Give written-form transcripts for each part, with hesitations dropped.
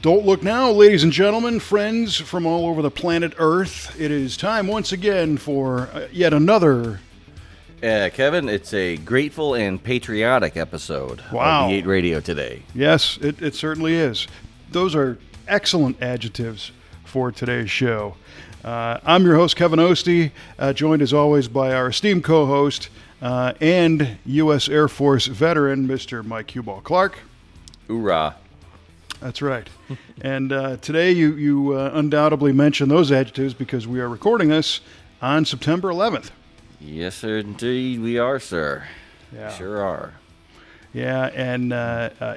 Don't look now, ladies and gentlemen, friends from all over the planet Earth. It is time once again for yet another. Kevin, it's a grateful and patriotic episode of the 8 Radio today. Yes, it certainly is. Those are excellent adjectives for today's show. I'm your host, Kevin Oeste, joined as always by our esteemed co-host and U.S. Air Force veteran, Mr. Mike Huball Clarke. Hoorah. That's right. And today you undoubtedly mentioned those adjectives because we are recording this on September 11th. Yes, sir, indeed we are, sir. Yeah. Sure are. Yeah, and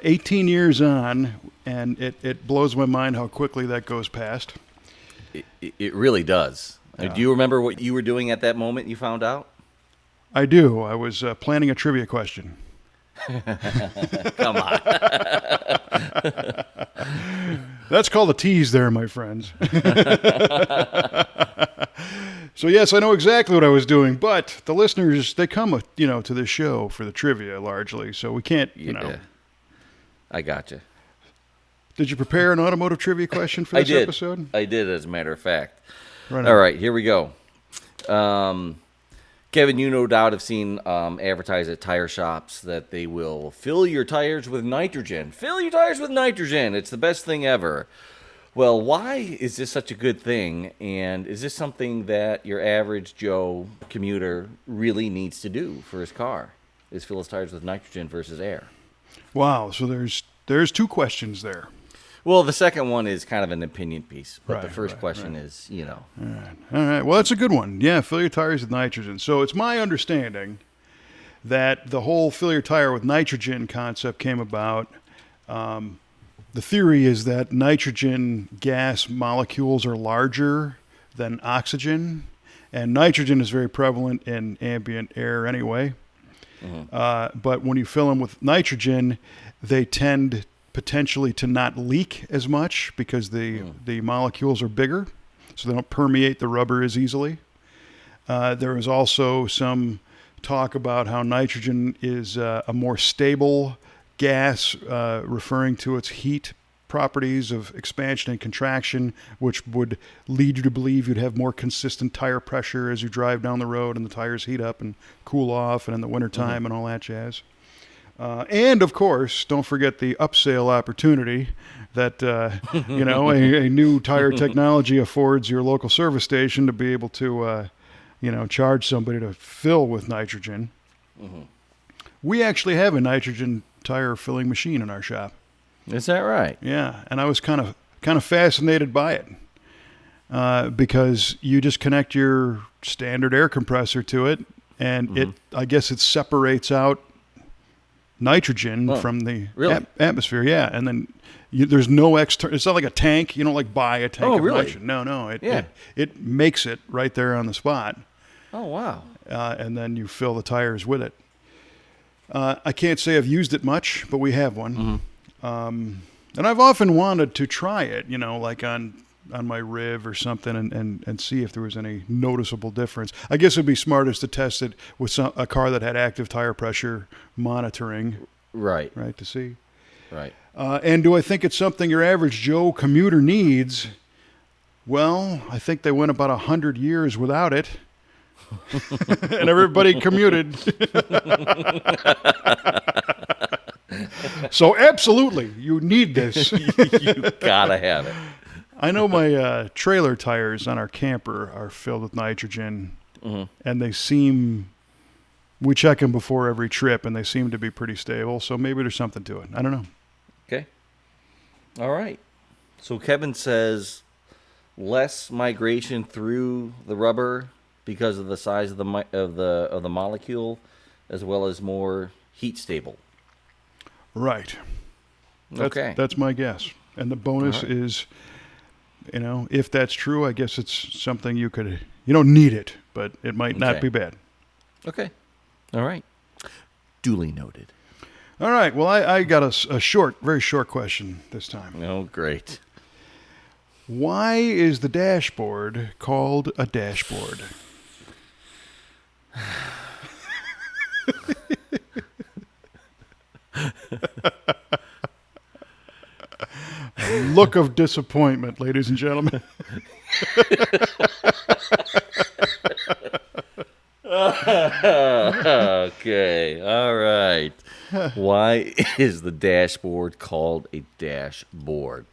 18 years on, and it blows my mind how quickly that goes past. It really does. Yeah. Do you remember what you were doing at that moment you found out? I do. I was planning a trivia question. Come on. That's called a tease there, my friends. So, yes, I know exactly what I was doing, but the listeners, they come, to this show for the trivia largely, so we can't, I gotcha. Did you prepare an automotive trivia question for this episode? I did, as a matter of fact. Right All right, here we go. Kevin, you no doubt have seen advertised at tire shops that they will fill your tires with nitrogen. Fill your tires with nitrogen. It's the best thing ever. Well, why is this such a good thing? And is this something that your average Joe commuter really needs to do for his car? Is fill his tires with nitrogen versus air? Wow, so there's two questions there. Well, the second one is kind of an opinion piece, but Right, the first right, question right. is, All right. Well, that's a good one. Yeah, fill your tires with nitrogen. So it's my understanding that the whole fill your tire with nitrogen concept came about. The theory is that nitrogen gas molecules are larger than oxygen, and nitrogen is very prevalent in ambient air anyway. Mm-hmm. But when you fill them with nitrogen, they tend potentially to not leak as much because the molecules are bigger, so they don't permeate the rubber as easily. There is also some talk about how nitrogen is a more stable gas, referring to its heat properties of expansion and contraction, which would lead you to believe you'd have more consistent tire pressure as you drive down the road and the tires heat up and cool off and in the wintertime and all that jazz. And, of course, don't forget the upsell opportunity that, a new tire technology affords your local service station to be able to, charge somebody to fill with nitrogen. Mm-hmm. We actually have a nitrogen tire filling machine in our shop. Is that right? Yeah, and I was kind of fascinated by it because you just connect your standard air compressor to it, and I guess it separates out nitrogen from the atmosphere. Yeah, and then there's no external. It's not like a tank. You don't buy a tank of nitrogen. No. It makes it right there on the spot. Oh wow! And then you fill the tires with it. I can't say I've used it much, but we have one. Mm-hmm. And I've often wanted to try it, like on my Riv or something and see if there was any noticeable difference. I guess it'd be smartest to test it with a car that had active tire pressure monitoring. Right. Right, to see. Right. And do I think it's something your average Joe commuter needs? Well, I think they went about 100 years without it. And everybody commuted. So absolutely, you need this. You gotta have it. I know my trailer tires on our camper are filled with nitrogen, and we check them before every trip, and they seem to be pretty stable, so maybe there's something to it. I don't know. Okay. All right. So Kevin says less migration through the rubber because of the size of the molecule, as well as more heat stable. Right. Okay. That's my guess. And the bonus is, if that's true, I guess it's something you don't need it, but it might not be bad. Okay. All right. Duly noted. All right. Well, I got a very short question this time. Oh, great. Why is the dashboard called a dashboard? look of disappointment, ladies and gentlemen. Okay, all right. Why is the dashboard called a dashboard?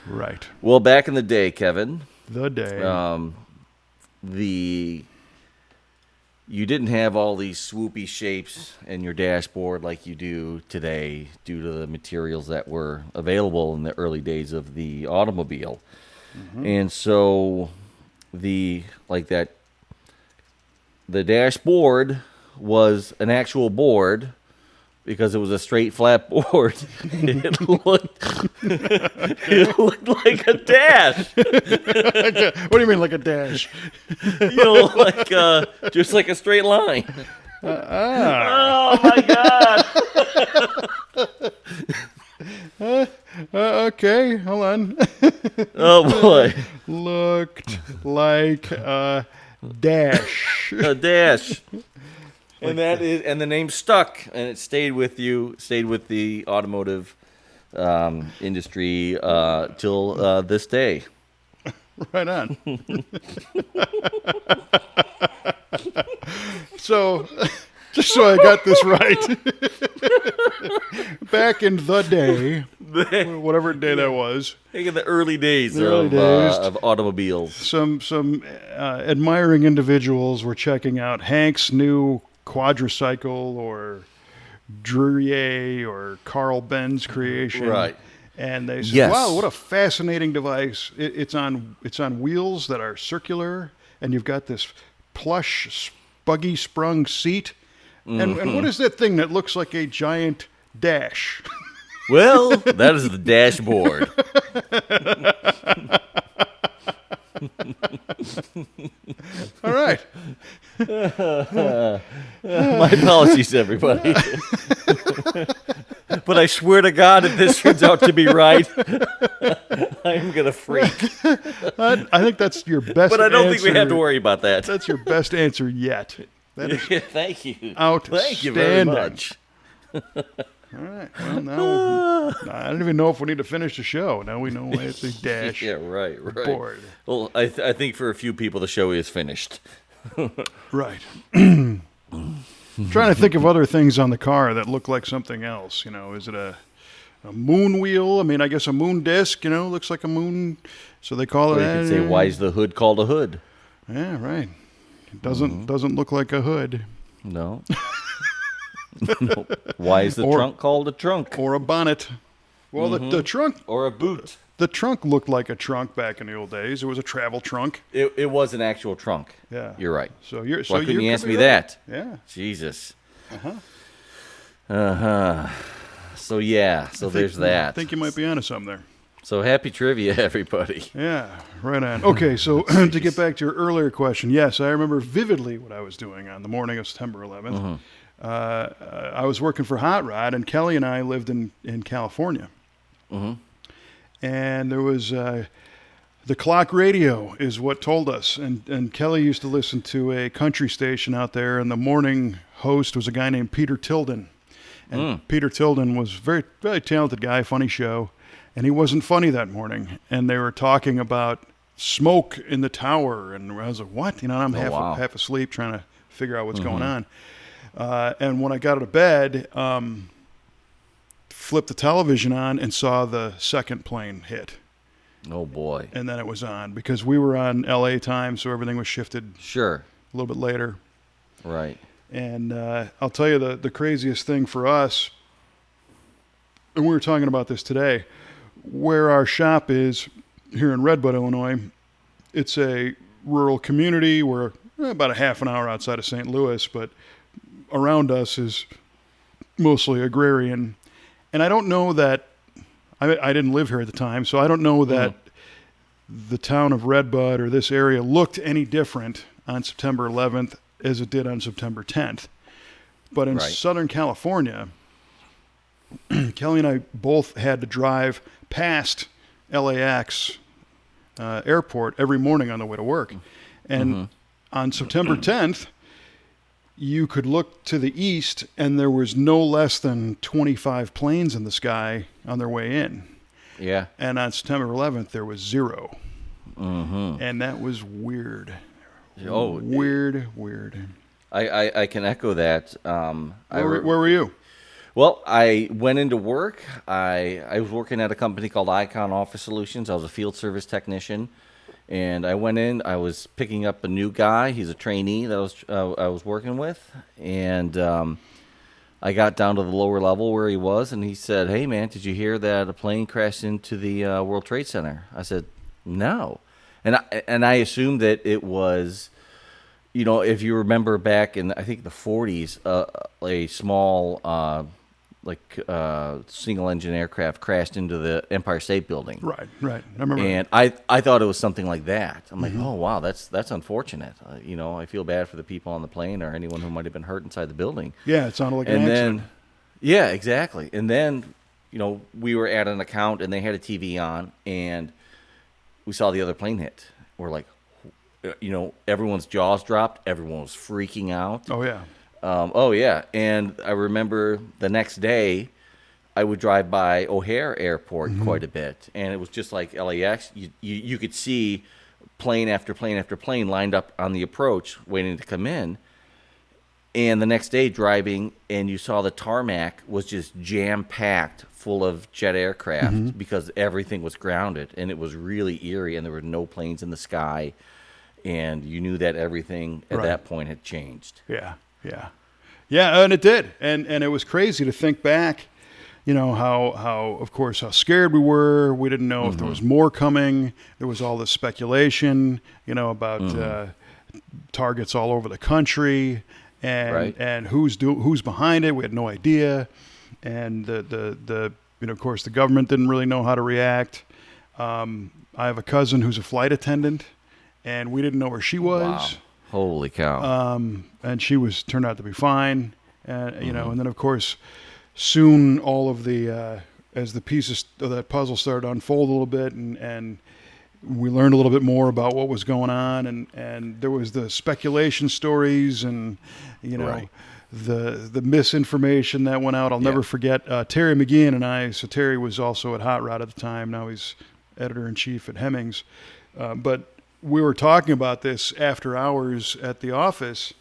Right. Well, back in the day, Kevin, The day. you didn't have all these swoopy shapes in your dashboard like you do today due to the materials that were available in the early days of the automobile. And so the dashboard was an actual board because it was a straight flat board. It looked like a dash. What do you mean, like a dash? Just like a straight line. Ah. Oh my God! Okay, hold on. Oh boy, Looked like a dash. a dash. And the name stuck, and it stayed with the automotive industry till this day. Right on. So, just so I got this right, back in the day, whatever day that was, Think of the early days, The early days. of automobiles. some admiring individuals were checking out Hank's new quadricycle or Drurier or Carl Benz creation. Right. And they said, Yes. "Wow, what a fascinating device! It's on wheels that are circular, and you've got this plush, buggy sprung seat. And what is that thing that looks like a giant dash?" Well, that is the dashboard. All right. My apologies, everybody. But I swear to God, if this turns out to be right, I'm gonna freak. I think that's your best. But I don't think we have answer. to worry about that. That's your best answer yet. That is Thank you. outstanding. Thank you very much. All right. Well, now I don't even know if we need to finish the show. Now we know why it's a dash Yeah, right. board. Well, I think for a few people, the show is finished. Right. Trying to think of other things on the car that look like something else. You know, is it a moon wheel? I mean, I guess a moon disc. You know, looks like a moon. So they call Or it. you could say, why is the hood called a hood? Yeah, right. It doesn't look like a hood No. No. Why is the Or- trunk called a trunk? or a bonnet. Well, the trunk Or a boot? the trunk looked like a trunk back in the old days. It was a travel trunk. It was an actual trunk. Yeah, You're right. So you're. Why couldn't you could ask be me right. that? Yeah. Jesus. So yeah. So there's I that. think you might be onto something there. So happy trivia, everybody. Yeah, right on. Okay, so to get back to your earlier question, yes, I remember vividly what I was doing on the morning of September 11th. I was working for Hot Rod, and Kelly and I lived in California. And there was the clock radio is what told us. And Kelly used to listen to a country station out there, and the morning host was a guy named Peter Tilden. And Peter Tilden was very, very talented guy, funny show. And he wasn't funny that morning. And they were talking about smoke in the tower. And I was like, what? You know, and I'm wow. half asleep trying to figure out what's going on. And when I got out of bed, flipped the television on and saw the second plane hit. Oh boy. And then it was on because we were on LA time, so everything was shifted Sure. a little bit later. Right. And I'll tell you the craziest thing for us, and we were talking about this today, where our shop is here in Redbud, Illinois. It's a rural community. We're about a half an hour outside of St. Louis, but around us is mostly agrarian. And I don't know that, I didn't live here at the time, so I don't know that the town of Redbud or this area looked any different on September 11th as it did on September 10th. But in Right. Southern California, Kelly and I both had to drive past LAX airport every morning on the way to work. And on September 10th, you could look to the east and there was no less than 25 planes in the sky on their way in. Yeah. And on September 11th, there was 0. Mm-hmm. And that was weird. Oh, Weird. I can echo that. Where were you? Well, I went into work. I was working at a company called Icon Office Solutions. I was a field service technician, and I went in. I was picking up a new guy. He's a trainee that I was working with, and I got down to the lower level where he was, and he said, "Hey, man, did you hear that a plane crashed into the World Trade Center?" I said, "No," and I assumed that it was. If you remember back in, I think, the 40s, a small, single-engine aircraft crashed into the Empire State Building. Right. I remember. And I thought it was something like that. I'm like, oh, wow, that's unfortunate. I feel bad for the people on the plane or anyone who might have been hurt inside the building. Yeah, it sounded like an accident. Yeah, exactly. And then, we were at an account, and they had a TV on, and we saw the other plane hit. We're like, everyone's jaws dropped. Everyone was freaking out. Oh, yeah. Oh, yeah. And I remember the next day, I would drive by O'Hare Airport quite a bit. And it was just like LAX. You could see plane after plane after plane lined up on the approach waiting to come in. And the next day driving, and you saw the tarmac was just jam-packed full of jet aircraft because everything was grounded. And it was really eerie, and there were no planes in the sky. And you knew that everything at that point had changed. Yeah, and it did, and it was crazy to think back, how scared we were. We didn't know if there was more coming. There was all this speculation, about targets all over the country, and who's behind it. We had no idea, and the of course the government didn't really know how to react. I have a cousin who's a flight attendant. And we didn't know where she was. Wow. Holy cow. And she turned out to be fine. And then of course, soon all of as the pieces of that puzzle started to unfold a little bit, and we learned a little bit more about what was going on, and there was the speculation stories, and the misinformation that went out. I'll never forget Terry McGeehan and I. So Terry was also at Hot Rod at the time. Now he's editor-in-chief at Hemmings. But we were talking about this after hours at the office,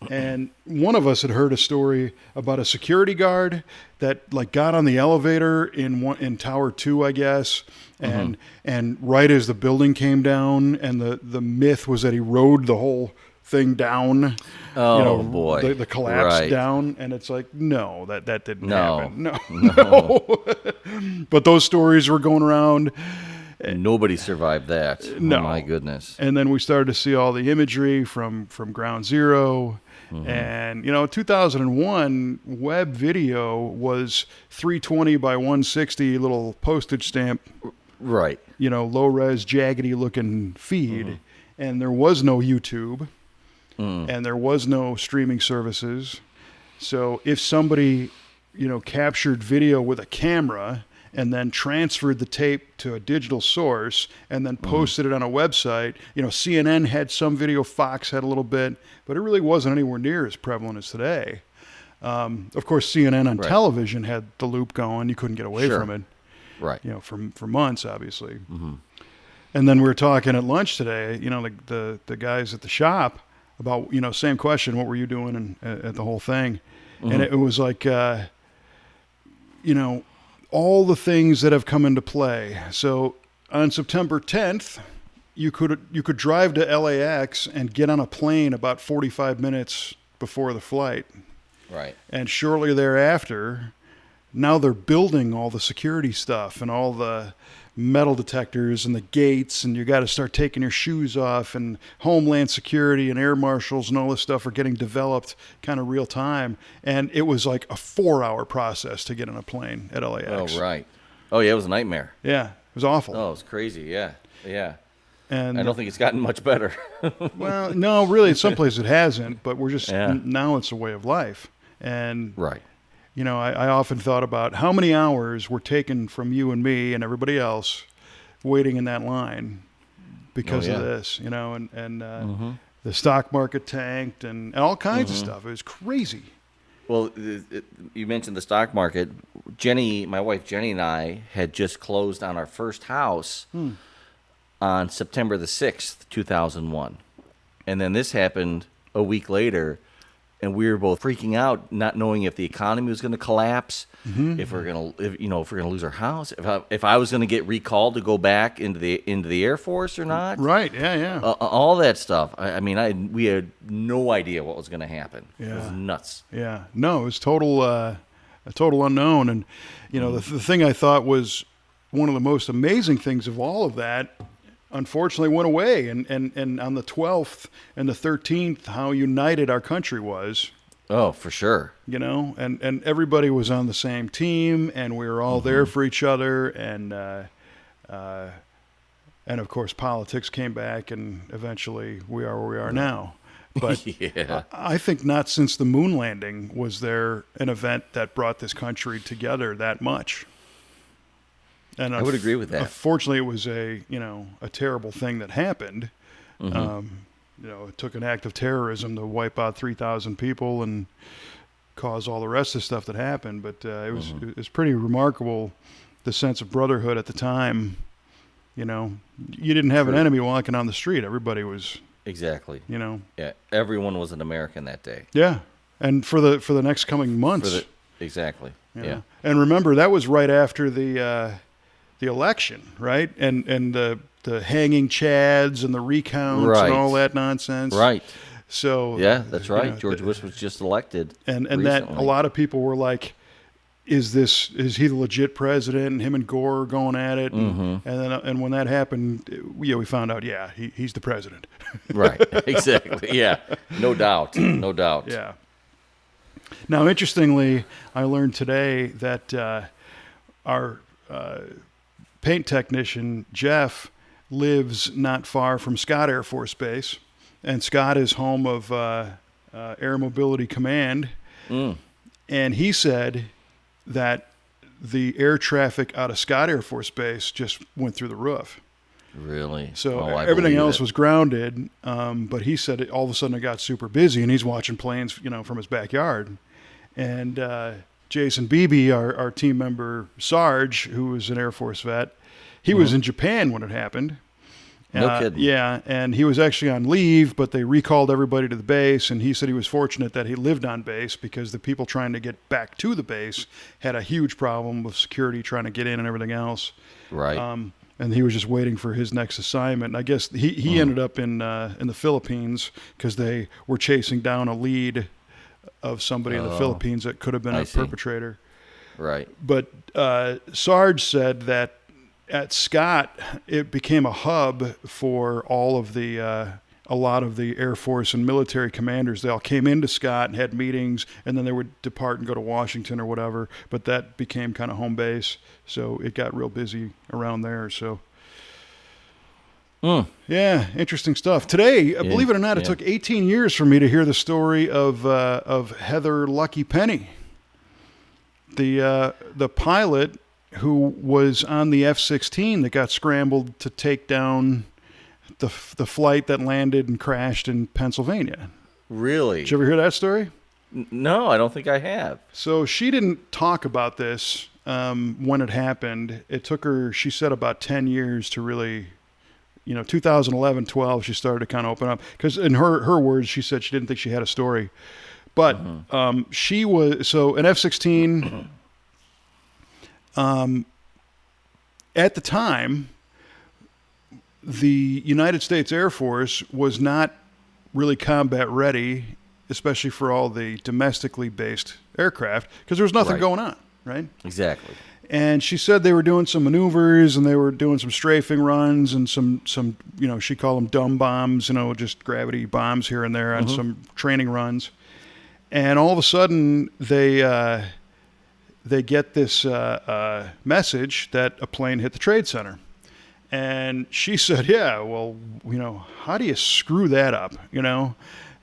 and one of us had heard a story about a security guard that got on the elevator in Tower 2, I guess, and right as the building came down, and the myth was that he rode the whole thing down. Oh, boy. The collapse down, and it's like, no, that didn't happen. No. But those stories were going around. Nobody survived that. No. Oh, my goodness. And then we started to see all the imagery from Ground Zero. And, 2001 web video was 320 by 160 little postage stamp. Right. Low-res, jaggedy-looking feed. And there was no YouTube. And there was no streaming services. So if somebody, captured video with a camera and then transferred the tape to a digital source and then posted it on a website. CNN had some video, Fox had a little bit, but it really wasn't anywhere near as prevalent as today. Of course, CNN on television had the loop going. You couldn't get away from it. Right. For months, obviously. And then we were talking at lunch today, the guys at the shop about, same question, what were you doing at the whole thing? And it was like, all the things that have come into play. So on September 10th, you could drive to LAX and get on a plane about 45 minutes before the flight. Right. And shortly thereafter, now they're building all the security stuff and all the metal detectors and the gates, and you got to start taking your shoes off, and Homeland Security and air marshals and all this stuff are getting developed kind of real time. And it was like a 4-hour process to get on a plane at LAX. Oh, right. Oh, yeah, it was a nightmare. Yeah, it was awful. Oh, it was crazy. Yeah. And I don't think it's gotten much better. Well, no, really, in some places it hasn't, but we're just, now it's a way of life. And right. I often thought about how many hours were taken from you and me and everybody else waiting in that line because of this, and the stock market tanked and all kinds of stuff. It was crazy. Well, you mentioned the stock market. Jenny, my wife Jenny, and I had just closed on our first house on September the 6th, 2001. And then this happened a week later, and we were both freaking out, not knowing if the economy was going to collapse, if we're going to, if we're going to lose our house, if I was going to get recalled to go back into the Air Force or not. Right. Yeah. Yeah. All that stuff. I mean, we had no idea what was going to happen. It was nuts. Yeah. No, it was a total unknown. And, the thing I thought was one of the most amazing things of all of that, unfortunately went away. And on the 12th and the 13th, how united our country was. Oh, for sure. And everybody was on the same team, and we were all there for each other. And of course, politics came back, and eventually we are where we are now. But yeah. I think not since the moon landing was there an event that brought this country together that much. And I would agree with that. Unfortunately, it was a terrible thing that happened. It took an act of terrorism to wipe out 3,000 people and cause all the rest of the stuff that happened. But it was pretty remarkable, the sense of brotherhood at the time. You didn't have an enemy walking on the street. Everybody was exactly. Yeah, everyone was an American that day. Yeah, and for the next coming months. Exactly. Yeah. And remember, that was right after the election, right? And the hanging chads and the recounts and all that nonsense. Right. So yeah, that's right. George Bush was just elected. And that a lot of people were like, is he the legit president? And him and Gore going at it. And when that happened, we found out, he's the president. Right. Exactly. Yeah. No doubt. No doubt. Yeah. Now, interestingly, I learned today that our paint technician, Jeff, lives not far from Scott Air Force Base. And Scott is home of Air Mobility Command. And he said that the air traffic out of Scott Air Force Base just went through the roof. Really? So everything else was grounded, but he said all of a sudden it got super busy, and he's watching planes, from his backyard. And Jason Beebe, our team member, Sarge, who was an Air Force vet, he was in Japan when it happened. No kidding. Yeah, and he was actually on leave, but they recalled everybody to the base, and he said he was fortunate that he lived on base because the people trying to get back to the base had a huge problem with security trying to get in and everything else. Right. And he was just waiting for his next assignment. And I guess he ended up in the Philippines because they were chasing down a lead of somebody in the Philippines that could have been a perpetrator. Right. But Sarge said that at Scott, it became a hub for all of a lot of the Air Force and military commanders. They all came into Scott and had meetings, and then they would depart and go to Washington or whatever. But that became kind of home base, so it got real busy around there. So, yeah, interesting stuff. Today, believe it or not, it took 18 years for me to hear the story of Heather Lucky Penny, the pilot who was on the F-16 that got scrambled to take down the flight that landed and crashed in Pennsylvania. Really? Did you ever hear that story? No, I don't think I have. So she didn't talk about this when it happened. It took her, she said, about 10 years to really, 2011, 12, she started to kind of open up. Because in her words, she said she didn't think she had a story. But she was, so an F-16... at the time, the United States Air Force was not really combat ready, especially for all the domestically based aircraft, because there was nothing going on, right? Exactly. And she said they were doing some maneuvers and they were doing some strafing runs and some she called them dumb bombs, just gravity bombs here and there on some training runs. And all of a sudden, they get this message that a plane hit the Trade Center. And she said, how do you screw that up,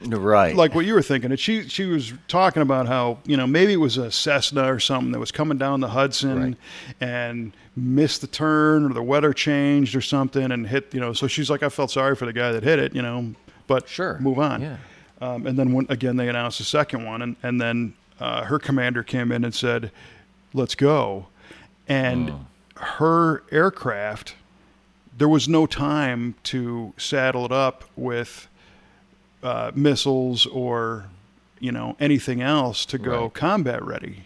Right. Like what you were thinking. And she was talking about how, maybe it was a Cessna or something that was coming down the Hudson and missed the turn or the weather changed or something and hit, so she's like, I felt sorry for the guy that hit it, but move on. Yeah. And then again, they announced the second one. And then her commander came in and said, let's go. And her aircraft, there was no time to saddle it up with missiles or, anything else to go combat ready.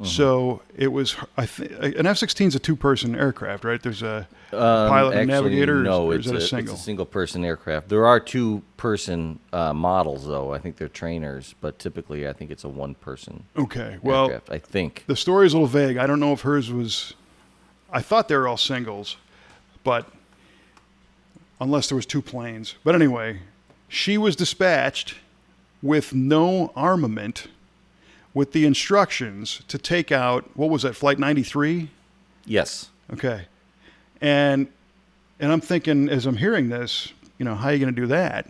So it was, an F-16 is a two-person aircraft, right? There's a pilot and navigator. No, or it's is it a single? It's a single-person aircraft. There are two-person models, though. I think they're trainers, but typically I think it's a one-person Okay, well, aircraft, I think. the story is a little vague. I don't know if hers was, I thought they were all singles, but unless there was two planes. But anyway, she was dispatched with no armament, with the instructions to take out, what was that, Flight 93? Yes. Okay. And I'm thinking, as I'm hearing this, how are you going to do that?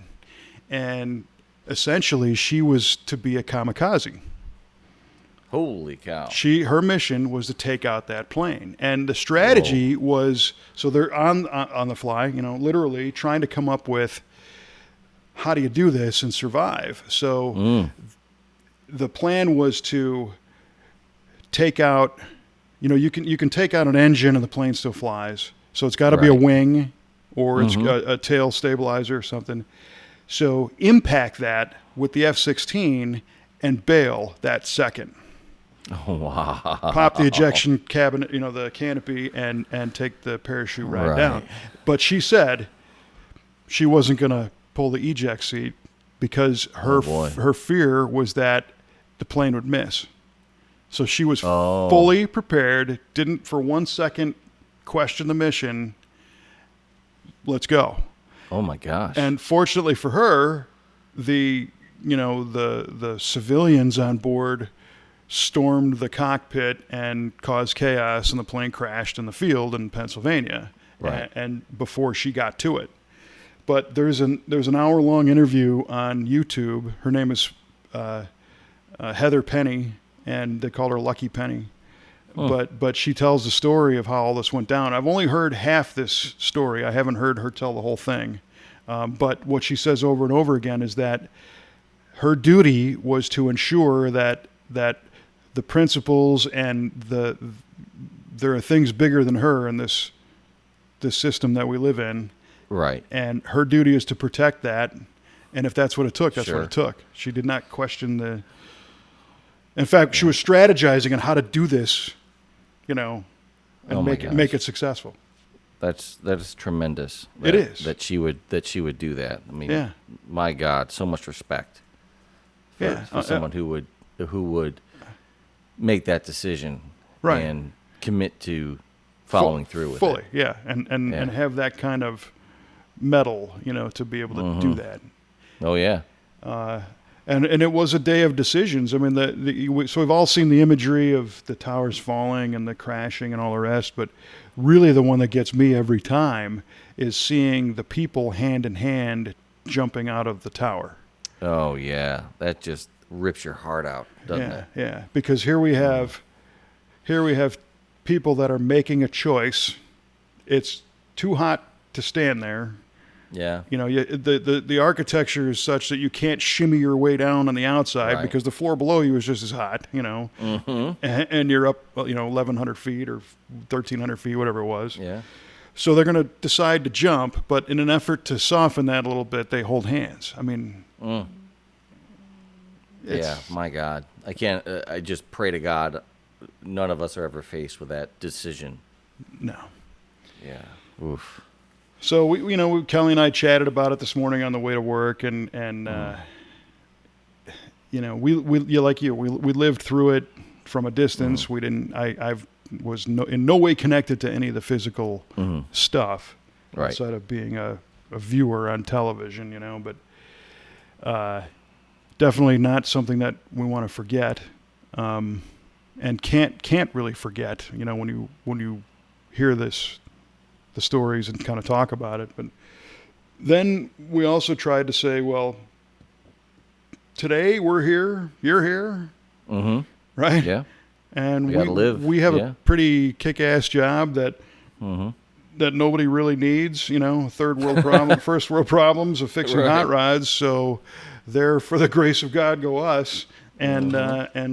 And essentially, she was to be a kamikaze. Holy cow. Her mission was to take out that plane. And the strategy was, so they're on the fly, literally trying to come up with, how do you do this and survive? So the plan was to take out, you can take out an engine and the plane still flies. So it's got to be a wing or it's a tail stabilizer or something. So impact that with the F-16 and bail that second. Oh, wow. Pop the ejection cabinet, the canopy, and take the parachute right down. But she said she wasn't going to pull the eject seat because her fear was that the plane would miss. So she was fully prepared, didn't for 1 second question the mission. Let's go. Oh my gosh. And fortunately for her, the civilians on board stormed the cockpit and caused chaos, and the plane crashed in the field in Pennsylvania. Right. And before she got to it. But there's an hour-long interview on YouTube. Her name is Heather Penny, and they called her Lucky Penny. But she tells the story of how all this went down. I've only heard half this story. I haven't heard her tell the whole thing. But what she says over and over again is that her duty was to ensure that the principles and there are things bigger than her in this system that we live in. Right. And her duty is to protect that. And if that's what it took, that's Sure. what it took. She did not question in fact, she was strategizing on how to do this, and make it successful. That is tremendous. It is. That she would do that. I mean, Yeah. my God, so much respect for someone who would make that decision Right. and commit to following through with fully, it. yeah, and have that kind of mettle, to be able to do that. Oh yeah. And it was a day of decisions. I mean, so we've all seen the imagery of the towers falling and the crashing and all the rest, but really the one that gets me every time is seeing the people hand in hand jumping out of the tower. Oh yeah. That just rips your heart out, doesn't it? Yeah. Because here we have people that are making a choice. It's too hot to stand there. Yeah. The architecture is such that you can't shimmy your way down on the outside because the floor below you is just as hot, and you're up, 1,100 feet or 1,300 feet, whatever it was. Yeah. So they're going to decide to jump, but in an effort to soften that a little bit, they hold hands. I mean, Yeah, my God. I can't, I just pray to God none of us are ever faced with that decision. No. Yeah. Oof. So Kelly and I chatted about it this morning on the way to work, and we lived through it from a distance. We didn't. I was in no way connected to any of the physical stuff outside of being a viewer on television. But definitely not something that we want to forget, and can't really forget. When you hear the stories and kind of talk about it. But then we also tried to say, well, today we're here, you're here, right? Yeah. And we have a pretty kick-ass job that nobody really needs, third world problem, first world problems of fixing hot rods. So there, for the grace of God, go us. And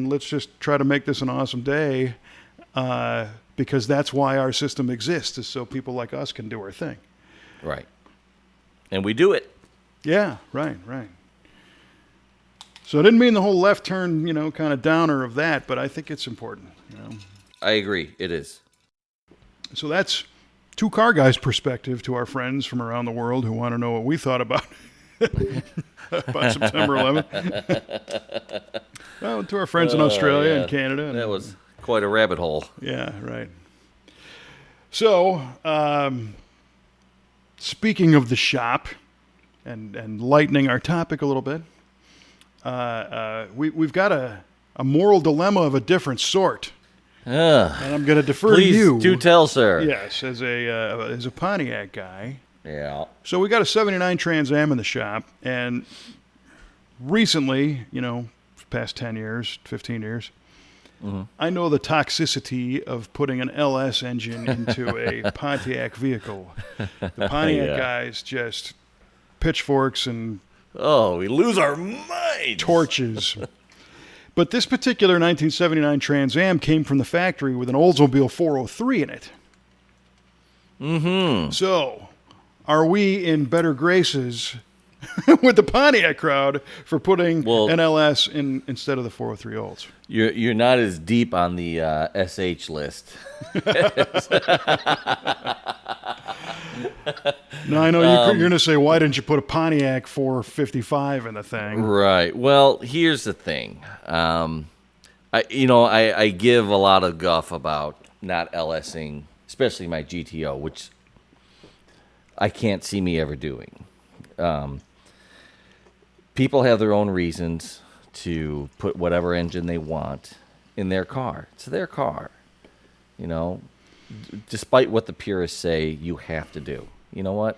let's just try to make this an awesome day. because that's why our system exists, is so people like us can do our thing. Right. And we do it. Yeah, right. So I didn't mean the whole left turn, kind of downer of that, but I think it's important. I agree. It is. So that's two car guys' perspective to our friends from around the world who want to know what we thought about September 11th. Well, to our friends in Australia and Canada. That was quite a rabbit hole. Yeah, right. So, speaking of the shop and lightening our topic a little bit, we've got a moral dilemma of a different sort. And I'm going to defer to you. Please do tell, sir. Yes, as a Pontiac guy. Yeah. So we got a 79 Trans Am in the shop, and recently, past 10 years, 15 years, I know the toxicity of putting an LS engine into a Pontiac vehicle. The Pontiac guys just pitchforks and we lose our minds. torches. But this particular 1979 Trans Am came from the factory with an Oldsmobile 403 in it. Mm-hmm. So, are we in better graces with the Pontiac crowd for putting an LS in instead of the 403 Olds? You're not as deep on the SH list. No, I know you're going to say, why didn't you put a Pontiac 455 in the thing? Right. Well, here's the thing. I give a lot of guff about not LSing, especially my GTO, which I can't see me ever doing. People have their own reasons to put whatever engine they want in their car. It's their car. Despite what the purists say you have to do. You know what?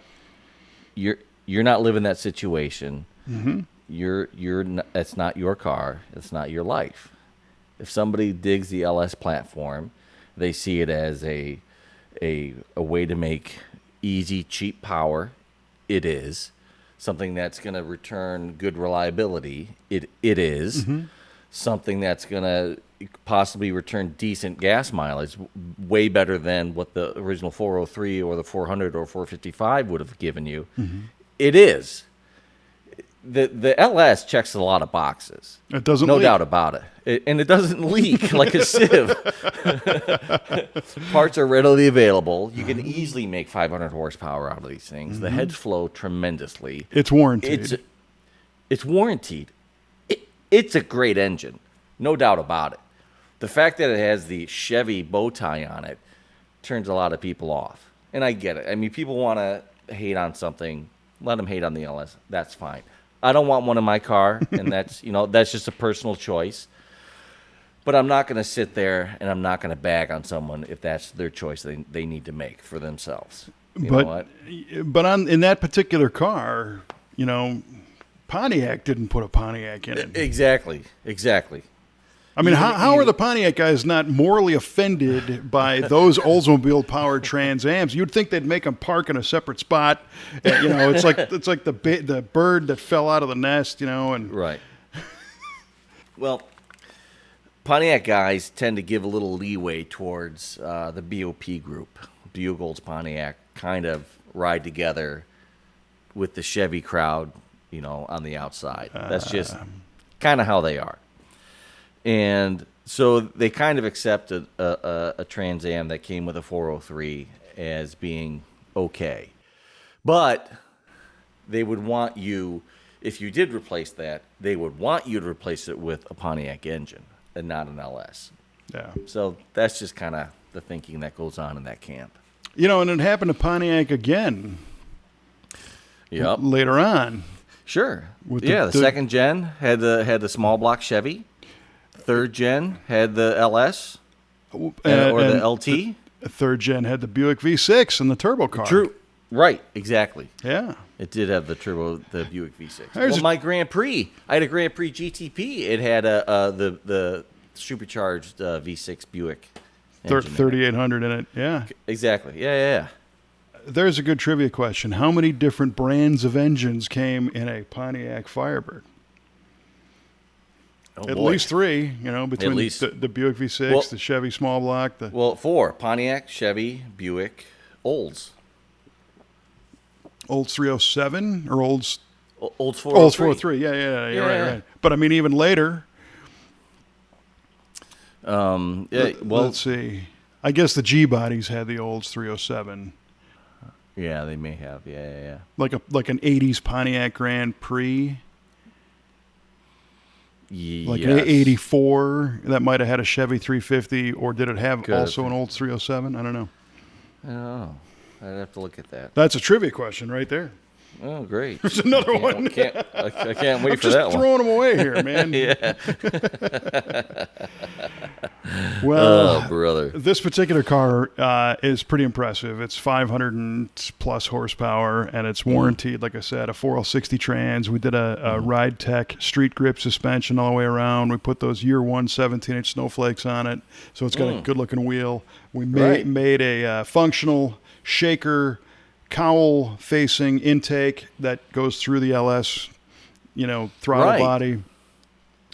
You're not living that situation. Mm-hmm. That's not your car. It's not your life. If somebody digs the LS platform, they see it as a way to make easy, cheap power. It is something that's going to return good reliability. It is something that's going to possibly return decent gas mileage, way better than what the original 403 or the 400 or 455 would have given you. It is. The LS checks a lot of boxes. It doesn't no leak. doubt about it. And it doesn't leak like a sieve. Parts are readily available. You can easily make 500 horsepower out of these things. The heads flow tremendously. It's warranted. It's warranted. It's a great engine. No doubt about it. The fact that it has the Chevy bow tie on it turns a lot of people off. And I get it. I mean, people want to hate on something. Let them hate on the LS. That's fine. I don't want one in my car, and that's just a personal choice. But I'm not going to sit there and I'm not going to bag on someone if that's their choice they need to make for themselves. You know what? But in that particular car, Pontiac didn't put a Pontiac in it. Exactly. I mean, how are the Pontiac guys not morally offended by those Oldsmobile-powered Trans Ams? You'd think they'd make them park in a separate spot. It's like the bird that fell out of the nest. And right. Well, Pontiac guys tend to give a little leeway towards the BOP group. Bugles, Pontiac kind of ride together with the Chevy crowd, on the outside. That's just kind of how they are. And so they kind of accepted a Trans Am that came with a 403 as being okay. But they would want you, if you did replace that, they would want you to replace it with a Pontiac engine and not an LS. Yeah. So that's just kind of the thinking that goes on in that camp. And it happened to Pontiac again. Yep. Later on. Sure. The second gen had the small block Chevy. Third gen had the LS or the LT. Third gen had the Buick V6 and the turbo car. True. Right. Exactly. Yeah. It did have the Buick V6. My Grand Prix, I had a Grand Prix GTP. It had the supercharged V6 Buick. 3800 in it. Yeah. Exactly. Yeah. There's a good trivia question. How many different brands of engines came in a Pontiac Firebird? Oh, At boy. least 3, between least. the Buick V6, Well- the Chevy small block, the Well, 4: Pontiac, Chevy, Buick, Olds. Olds 307 or Olds Olds 403. Olds 403. Yeah, you're right. But I mean, even later. Well, Let's see. I guess the G bodies had the Olds 307, yeah, they may have. Yeah. like an '80s Pontiac Grand Prix, like Yes. an '84 that might have had a Chevy 350, or did it have Could also have. an Olds 307? I don't know. Oh, I'd have to look at that. That's a trivia question right there. Oh, great. There's another one. I can't wait I'm for just that one. throwing them away here, man. Yeah. Well, Oh, brother. this particular car is pretty impressive. It's 500 and plus horsepower, and it's warranted, like I said, a 4L60 trans. We did a Ride Tech street grip suspension all the way around. We put those year one 17-inch snowflakes on it, so it's got a good-looking wheel. We Right. made a functional shaker cowl-facing intake that goes through the LS, throttle Right. body.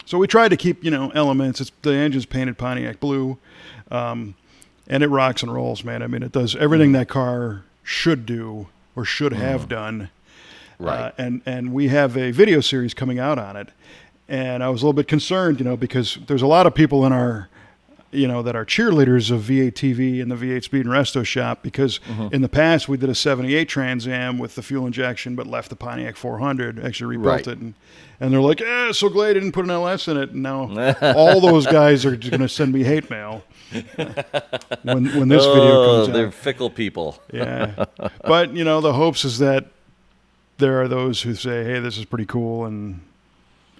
So we tried to keep, elements. The engine's painted Pontiac blue, and it rocks and rolls, man. I mean, it does everything that car should do or should have done. Right. And we have a video series coming out on it. And I was a little bit concerned, because there's a lot of people in our, that are cheerleaders of V8 TV and the V8 Speed and Resto shop, because in the past we did a 78 Trans Am with the fuel injection but left the Pontiac 400, actually rebuilt Right. it. And they're like, so glad I didn't put an LS in it. And now all those guys are going to send me hate mail when this video comes out. They're fickle people. Yeah. But, the hopes is that there are those who say, hey, this is pretty cool, and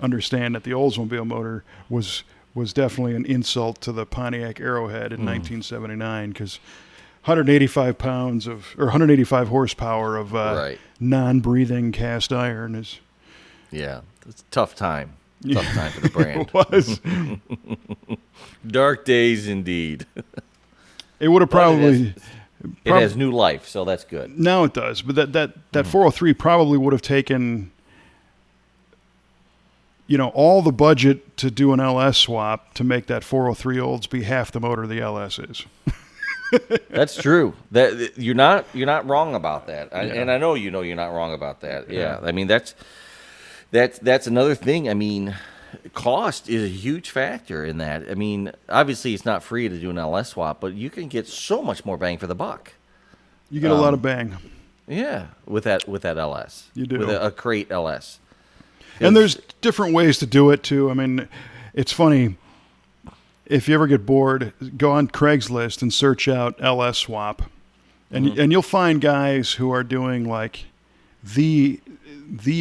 understand that the Oldsmobile motor was definitely an insult to the Pontiac Arrowhead in 1979, because 185 horsepower of Right. non-breathing cast iron is Yeah. It's a tough time. Tough time for the brand. was. Dark days indeed. It would have probably. It has new life, so that's good. Now it does, but that 403 probably would have taken, all the budget to do an LS swap to make that 403 Olds be half the motor the LS is. That's true. That you're not wrong about that, and I know you're not wrong about that. Yeah, I mean that's another thing. I mean, cost is a huge factor in that. I mean, obviously it's not free to do an LS swap, but you can get so much more bang for the buck. You get a lot of bang. Yeah, with that LS. You do. With a crate LS. And there's different ways to do it too. I mean, it's funny. If you ever get bored, go on Craigslist and search out LS swap, and you'll find guys who are doing like the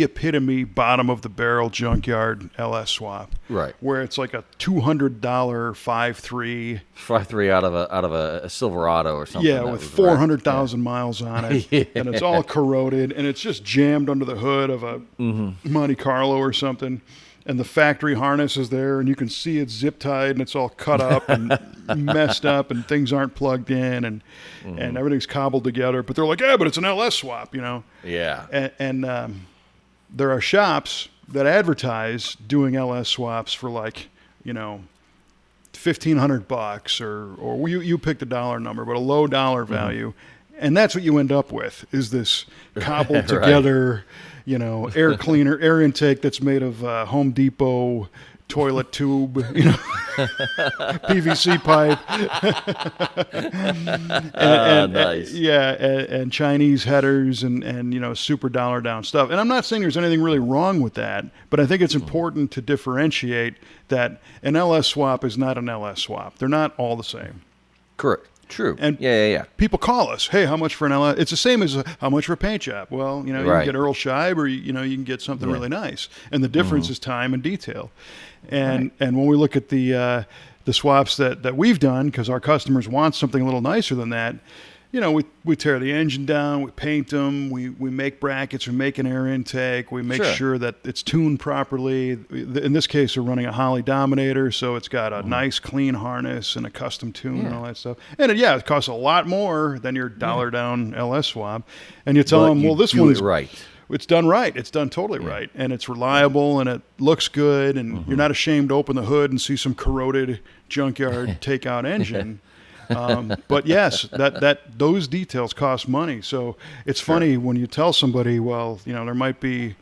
epitome bottom of the barrel junkyard LS swap, Right. where it's like a $200 5.3, 5.3 out of a Silverado or something. yeah, that with was 400,000 miles on it, and it's all corroded, and it's just jammed under the hood of a Monte Carlo or something. And the factory harness is there, and you can see it's zip tied, and it's all cut up and messed up, and things aren't plugged in, and everything's cobbled together. But they're like, yeah, but it's an LS swap, Yeah. And there are shops that advertise doing LS swaps for like, $1,500 or you pick the dollar number, but a low dollar value. And that's what you end up with, is this cobbled together, air cleaner, air intake that's made of Home Depot toilet tube, PVC pipe, and nice. and Chinese headers and super dollar down stuff. And I'm not saying there's anything really wrong with that, but I think it's important to differentiate that an LS swap is not an LS swap. They're not all the same. Correct. True. And yeah. people call us, hey, how much for an LS? It's the same as how much for a paint job. Well, you Right. can get Earl Scheib, or you can get something really nice. And the difference is time and detail. And when we look at the swaps that we've done, because our customers want something a little nicer than that, we tear the engine down, we paint them, we make brackets, we make an air intake, we make sure that it's tuned properly. In this case, we're running a Holley Dominator, so it's got a nice clean harness and a custom tune and all that stuff. And it costs a lot more than your dollar down LS swap. And you tell them, well, this do one's it right. it's done right. It's done totally right, and it's reliable, and it looks good, and you're not ashamed to open the hood and see some corroded junkyard takeout engine. But yes, that those details cost money. So it's funny when you tell somebody, well, there might be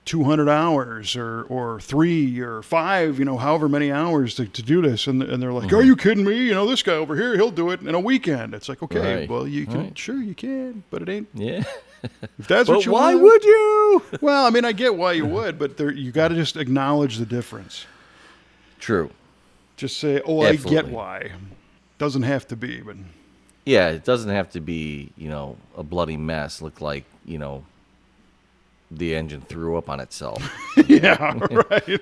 200 hours or 3 or 5, however many hours to do this. And they're like, are you kidding me? This guy over here, he'll do it in a weekend. It's like, okay, right. well, you can, sure you can, but it ain't. Yeah. If that's what you why want. would you? Well, I mean, I get why you would, but you got to just acknowledge the difference. True. Just say, I get why. Doesn't have to be, but. Yeah, it doesn't have to be, a bloody mess. Look like, the engine threw up on itself. Yeah, right.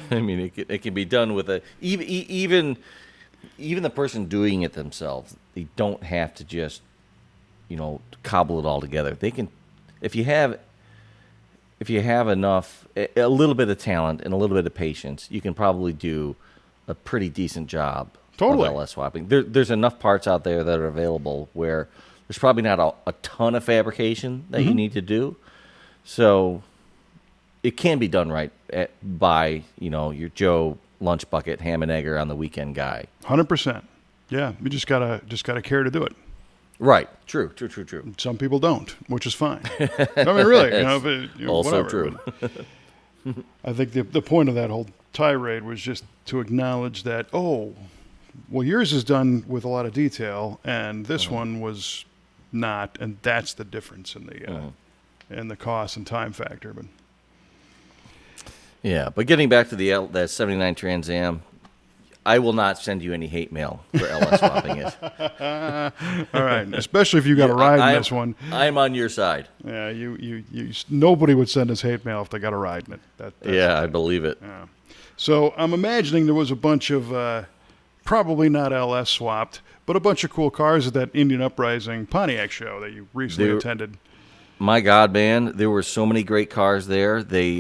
I mean, it can be done with even the person doing it themselves. They don't have to just, cobble it all together. They can, if you have enough, a little bit of talent and a little bit of patience, you can probably do a pretty decent job Totally. of LS swapping. There's enough parts out there that are available where there's probably not a ton of fabrication that you need to do. So it can be done right by, your Joe lunch bucket, ham and egger on the weekend guy. 100%. Yeah, you just gotta care to do it. Right. True. Some people don't, which is fine. I mean, really, Also whatever, true. I think the point of that whole tirade was just to acknowledge that, yours is done with a lot of detail, and this one was not, and that's the difference in the cost and time factor. But yeah, but getting back to that 79 Trans Am, I will not send you any hate mail for LS swapping it. All right, especially if you got a ride in this one. I'm on your side. Yeah, you nobody would send us hate mail if they got a ride in it. That's I believe it. Yeah. So I'm imagining there was a bunch of probably not LS swapped, but a bunch of cool cars at that Indian Uprising Pontiac show that you recently attended. My God, man, there were so many great cars there. There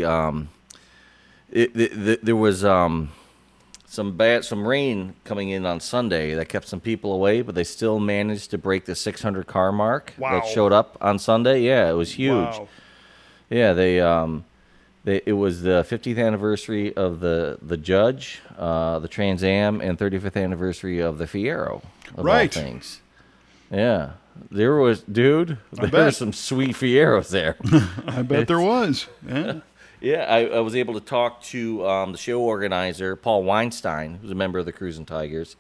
was some rain coming in on Sunday that kept some people away, but they still managed to break the 600 car mark that showed up on Sunday. Yeah, it was huge. Wow. Yeah, it was the 50th anniversary of the Judge, the Trans Am, and 35th anniversary of the Fiero, of all things. Yeah. There were some sweet Fieros there. I bet there was. Yeah. Yeah, I was able to talk to the show organizer, Paul Weinstein, who's a member of the Cruisin' Tigers,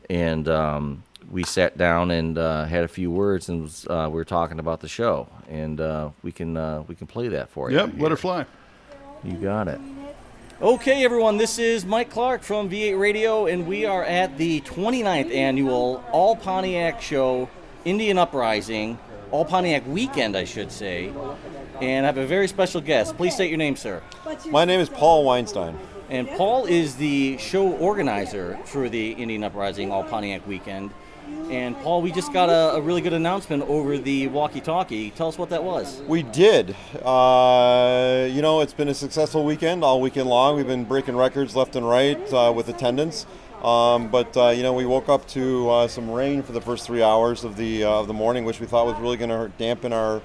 and we sat down and had a few words, and we were talking about the show, and we can play that for you. Yep, let her fly. You got it. Okay, everyone, this is Mike Clark from V8 Radio, and we are at the 29th annual All Pontiac Show, Indian Uprising, All Pontiac Weekend, I should say, and I have a very special guest. Please state your name, sir. My name is Paul Weinstein. And Paul is the show organizer for the Indian Uprising All Pontiac Weekend. And Paul, we just got a really good announcement over the walkie-talkie. Tell us what that was. We did. It's been a successful weekend, all weekend long. We've been breaking records left and right with attendance. But we woke up to some rain for the first 3 hours of the morning, which we thought was really going to dampen our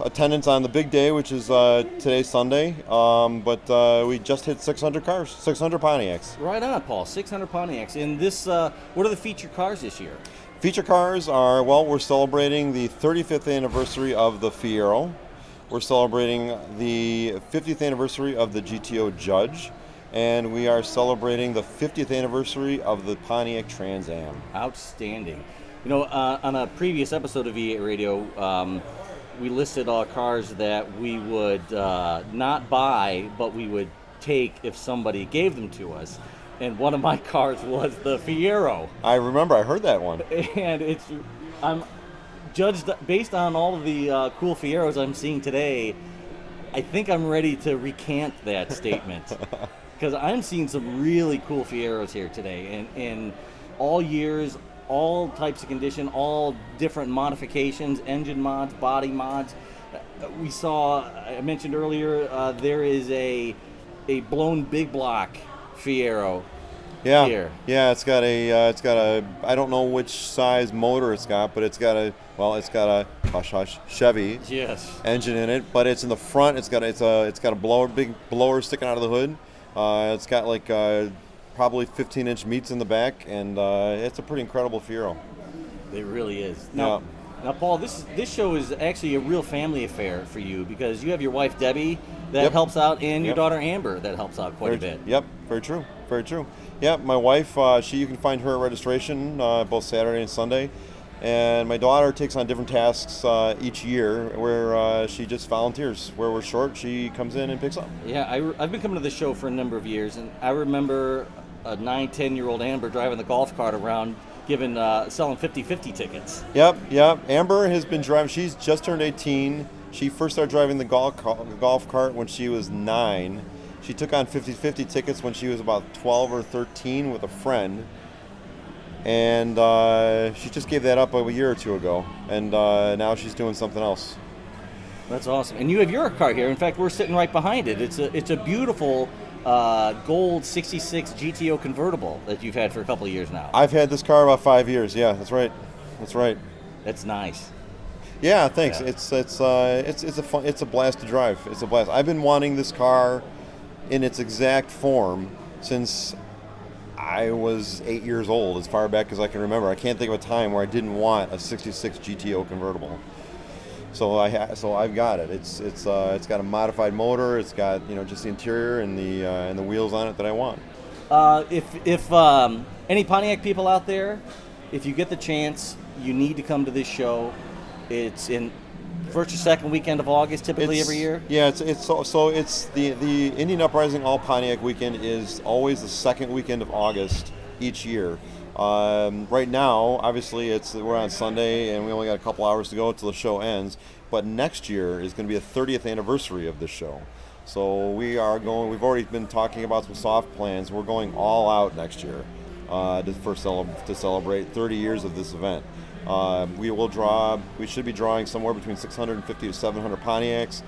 attendance on the big day, which is today, Sunday. But we just hit 600 cars, 600 Pontiacs. Right on, Paul. 600 Pontiacs. And this, what are the featured cars this year? Feature cars are, we're celebrating the 35th anniversary of the Fiero. We're celebrating the 50th anniversary of the GTO Judge. And we are celebrating the 50th anniversary of the Pontiac Trans Am. Outstanding. On a previous episode of V8 Radio, we listed all cars that we would not buy, but we would take if somebody gave them to us. And one of my cars was the Fiero. I remember, I heard that one. And I'm judged based on all of the cool Fieros I'm seeing today. I think I'm ready to recant that statement. Because I'm seeing some really cool Fieros here today, and in all years, all types of condition, all different modifications, engine mods, body mods. We saw, I mentioned earlier, there is a blown big block Fiero. Yeah, here. Yeah, it's got a I don't know which size motor it's got, but it's got a hush hush, Chevy Yes. engine in it, but it's in the front. It's got a big blower sticking out of the hood. It's got like probably 15-inch meats in the back, and it's a pretty incredible Fiero. It really is. Now, Paul, this show is actually a real family affair for you because you have your wife Debbie that Yep. helps out, and your Yep. daughter Amber that helps out quite a bit. Yep, very true, very true. Yeah, my wife, you can find her at registration both Saturday and Sunday, and my daughter takes on different tasks each year where she just volunteers. Where we're short, she comes in and picks up. Yeah, I've been coming to this show for a number of years, and I remember a 9-10-year-old Amber driving the golf cart around, selling 50-50 tickets. Yep. Amber has been driving. She's just turned 18. She first started driving the golf cart when she was 9. She took on 50-50 tickets when she was about 12 or 13 with a friend. And she just gave that up a year or two ago. And now she's doing something else. That's awesome. And you have your car here. In fact, we're sitting right behind it. It's a beautiful gold 66 GTO convertible that you've had for a couple of years now. I've had this car about 5 years. Yeah, that's right. That's nice. Yeah, thanks. Yeah. It's a blast to drive. It's a blast. I've been wanting this car in its exact form since I was 8 years old, as far back as I can remember. I can't think of a time where I didn't want a 66 GTO convertible. So I've got it. It's got a modified motor. It's got just the interior and the wheels on it that I want. If any Pontiac people out there, if you get the chance, you need to come to this show. It's in first or second weekend of August, typically every year. Yeah, it's the Indian Uprising All Pontiac weekend is always the second weekend of August each year. Right now, obviously, we're on Sunday and we only got a couple hours to go until the show ends. But next year is going to be the 30th anniversary of this show. So we are going. We've already been talking about some soft plans. We're going all out next year to celebrate 30 years of this event. We should be drawing somewhere between 650 to 700 Pontiacs.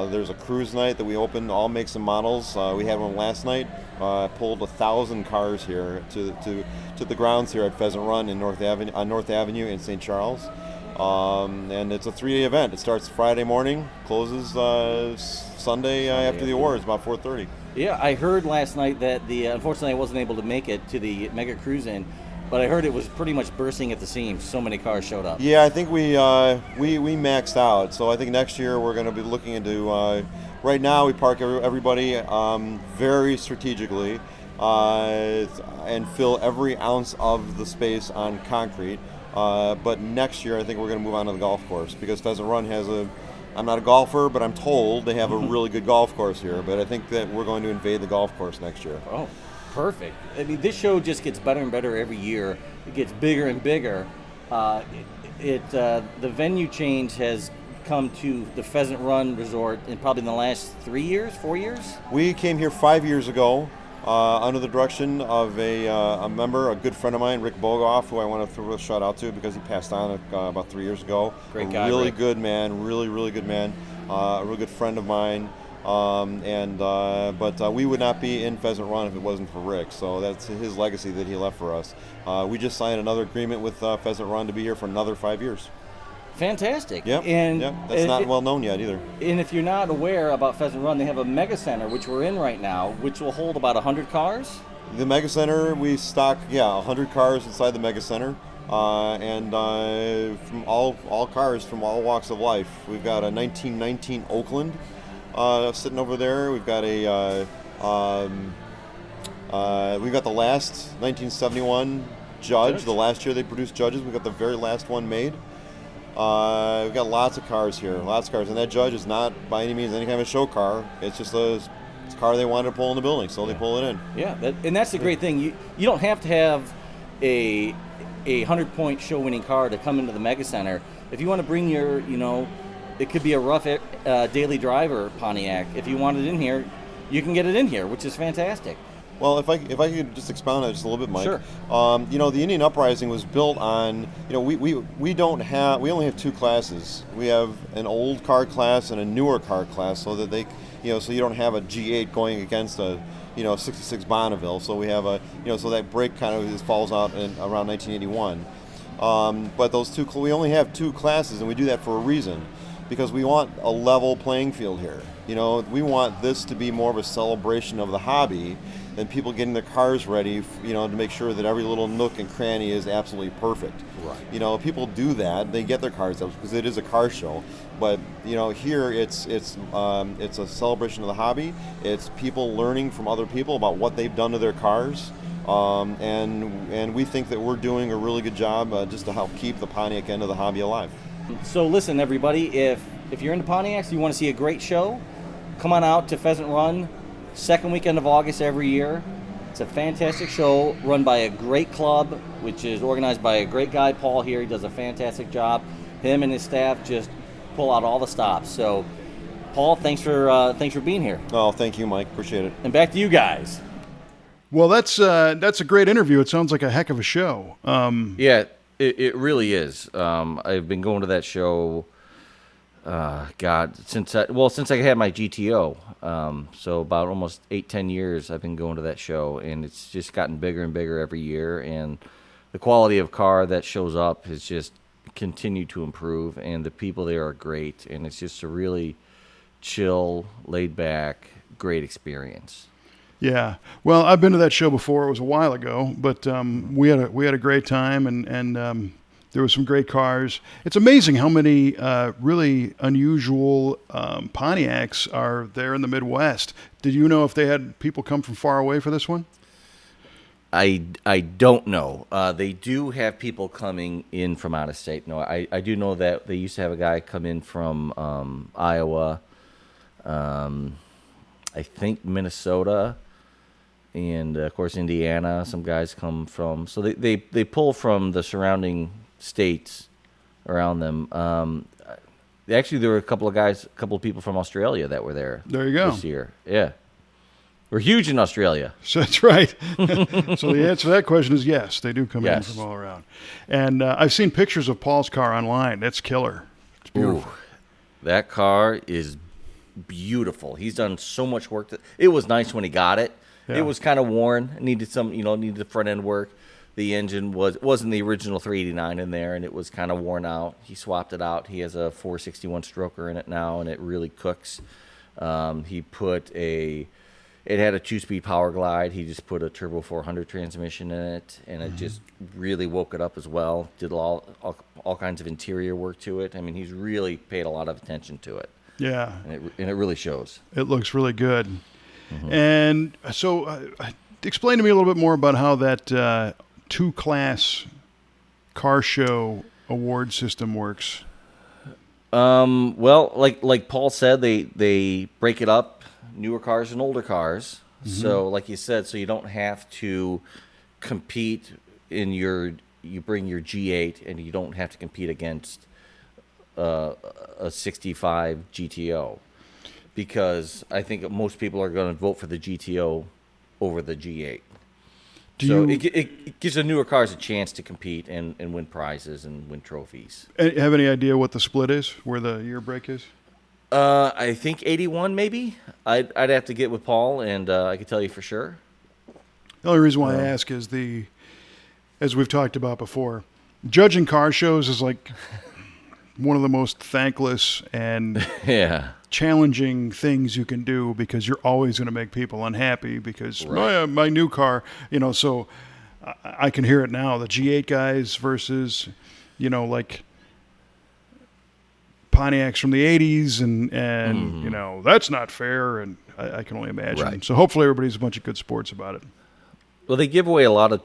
There's a cruise night that we open all makes and models. We had one last night. Pulled 1,000 cars here to the grounds here at Pheasant Run on North Avenue in St. Charles. And it's a 3-day event. It starts Friday morning, closes Sunday after the awards, about 4:30. Yeah, I heard last night that unfortunately I wasn't able to make it to the Mega Cruise In, but I heard it was pretty much bursting at the seams. So many cars showed up. Yeah, I think we maxed out. So I think next year we're going to be looking into. Right now we park everybody very strategically and fill every ounce of the space on concrete. But next year I think we're going to move on to the golf course because Pheasant Run has I'm not a golfer, but I'm told they have a really good golf course here. But I think that we're going to invade the golf course next year. Oh, perfect. I mean, this show just gets better and better every year. It gets bigger and bigger. The venue change has come to the Pheasant Run Resort in probably in the last 4 years? We came here 5 years ago under the direction of a member, a good friend of mine, Rick Bogoff, who I want to throw a shout out to because he passed on about 3 years ago. Great guy, really Rick. good man, really good man, a real good friend of mine. But we would not be in Pheasant Run if it wasn't for Rick. So that's his legacy that he left for us. We just signed another agreement with Pheasant Run to be here for another 5 years. Fantastic. Yep. That's not well known yet either. And if you're not aware about Pheasant Run, they have a mega center, which we're in right now, which will hold about 100 cars. The Mega Center, we stock 100 cars inside the Mega Center. And from all cars from all walks of life. We've got a 1919 Oakland sitting over there. We've got we've got the last 1971 Judge. The last year they produced Judges. We've got the very last one made. We've got lots of cars here, and that Judge is not by any means any kind of a show car. It's just it's a car they wanted to pull in the building, so they pull it in. Yeah, and that's the great thing. You don't have to have a 100-point show-winning car to come into the Mega Center. If you want to bring your, it could be a rough daily driver Pontiac. If you want it in here, you can get it in here, which is fantastic. Well, if I could just expound on it just a little bit, Mike. Sure. The Indian Uprising was built on, we only have two classes. We have an old car class and a newer car class, so that they, so you don't have a G8 going against a 66 Bonneville. So we have so that break kind of falls out in around 1981. But we only have 2 classes, and we do that for a reason, because we want a level playing field here. We want this to be more of a celebration of the hobby than people getting their cars ready, to make sure that every little nook and cranny is absolutely perfect. Right. People do that; they get their cars up because it is a car show. But here it's a celebration of the hobby. It's people learning from other people about what they've done to their cars. And we think that we're doing a really good job just to help keep the Pontiac end of the hobby alive. So listen, everybody, if you're into Pontiacs, you want to see a great show, come on out to Pheasant Run, second weekend of August every year. It's a fantastic show run by a great club, which is organized by a great guy, Paul here. He does a fantastic job. Him and his staff just pull out all the stops. So, Paul, thanks for being here. Oh, thank you, Mike. Appreciate it. And back to you guys. Well, that's a great interview. It sounds like a heck of a show. Yeah, it really is. I've been going to that show, since I had my GTO. So about almost 8-10 years I've been going to that show, and it's just gotten bigger and bigger every year. And the quality of car that shows up has just continued to improve, and the people there are great. And it's just a really chill, laid back, great experience. Yeah. Well, I've been to that show before. It was a while ago, but we had a great time, and there were some great cars. It's amazing how many really unusual Pontiacs are there in the Midwest. Did you know if they had people come from far away for this one? I don't know. They do have people coming in from out of state. No, I do know that they used to have a guy come in from Iowa, I think Minnesota, and of course Indiana. Some guys come from, so they pull from the surrounding states around them. Actually, there were a couple of people from Australia that were there. There you go. This year, yeah, we're huge in Australia. So that's right. So the answer to that question is yes. They do come in Yes. from all around. And I've seen pictures of Paul's car online. That's killer. It's beautiful. Ooh, that car is beautiful. He's done so much work. It was nice when he got it. Yeah. It was kind of worn. It needed the front end work. The engine wasn't the original 389 in there, and it was kind of worn out. He swapped it out. He has a 461 stroker in it now, and it really cooks. It had a 2-speed power glide. He just put a turbo 400 transmission in it, and it just really woke it up as well. Did all kinds of interior work to it. I mean, he's really paid a lot of attention to it. Yeah. And it really shows. It looks really good. And so explain to me a little bit more about how that 2-class car show award system works. Well, like Paul said, they break it up, newer cars and older cars. So like you said, so you don't have to compete you bring your G8, and you don't have to compete against a 65 GTO, because I think most people are going to vote for the GTO over the G8. It gives the newer cars a chance to compete and win prizes and win trophies. Have any idea what the split is, where the year break is? I think 81 maybe. I'd have to get with Paul, and I could tell you for sure. The only reason why I ask is as we've talked about before, judging car shows is like one of the most thankless and challenging things you can do, because you're always going to make people unhappy because my new car, so I can hear it now. The G8 guys versus, like Pontiacs from the 80s and that's not fair. And I can only imagine. Right. So hopefully everybody's a bunch of good sports about it. Well, they give away a lot of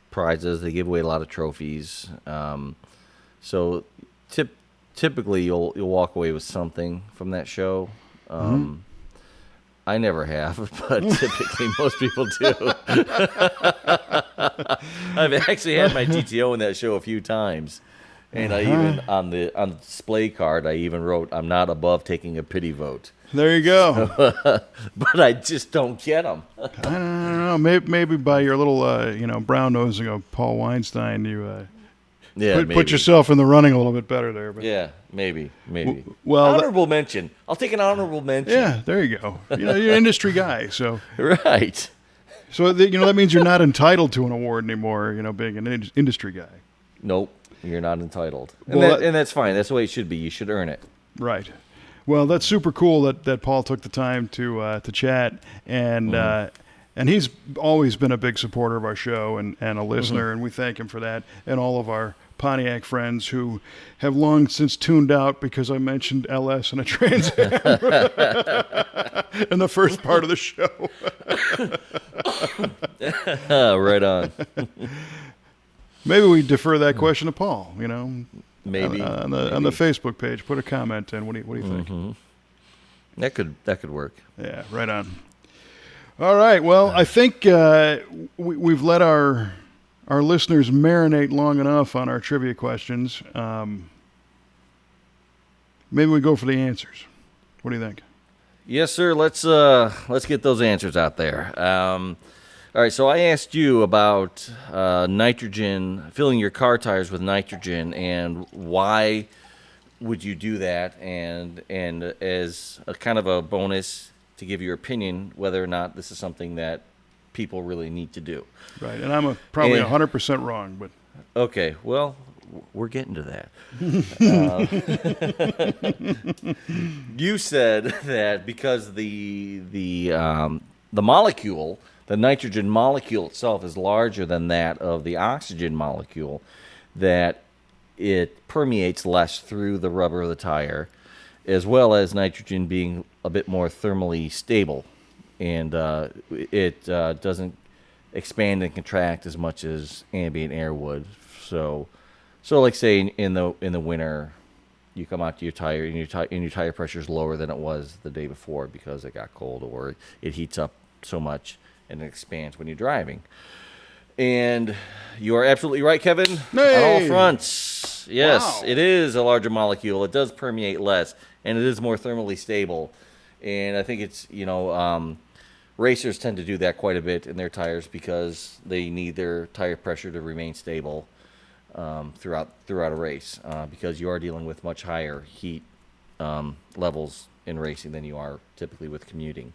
prizes. They give away a lot of trophies. So typically you'll walk away with something from that show. I never have, but typically most people do. I've actually had my GTO in that show a few times. And I even on the display card, I even wrote, "I'm not above taking a pity vote." There you go. But I just don't get them. I don't know. Maybe by your little, brown nosing of Paul Weinstein, you put yourself in the running a little bit better there. But. Yeah, maybe. Well, honorable mention. I'll take an honorable mention. Yeah, there you go. You're an industry guy, so right. So that means you're not entitled to an award anymore. Being an industry guy. Nope, you're not entitled. Well, And that's fine. That's the way it should be. You should earn it. Right. Well, that's super cool that Paul took the time to chat, and he's always been a big supporter of our show and a listener, and we thank him for that, and all of our Pontiac friends who have long since tuned out because I mentioned LS and a Trans Am in the first part of the show. Right on. Maybe we defer that question to Paul. Maybe on the Facebook page, put a comment in. What do you think? That could work. Yeah, right on. All right. Well, I think we've let our listeners marinate long enough on our trivia questions. Maybe we go for the answers. What do you think? Yes, sir. Let's get those answers out there. All right. So I asked you about nitrogen, filling your car tires with nitrogen, and why would you do that? And as a kind of a bonus to give your opinion whether or not this is something that people really need to do. Right. And I'm probably 100% wrong, but okay. Well, we're getting to that. You said that because the molecule, the nitrogen molecule itself, is larger than that of the oxygen molecule, that it permeates less through the rubber of the tire, as well as nitrogen being a bit more thermally stable, and it doesn't expand and contract as much as ambient air would. So like say in the winter, you come out to your tire and your tire pressure is lower than it was the day before because it got cold, or it heats up so much and it expands when you're driving. And you are absolutely right, Kevin. Hey! On all fronts. Yes, Wow. It is a larger molecule. It does permeate less, and it is more thermally stable. And I think it's, racers tend to do that quite a bit in their tires because they need their tire pressure to remain stable throughout a race, because you are dealing with much higher heat levels in racing than you are typically with commuting.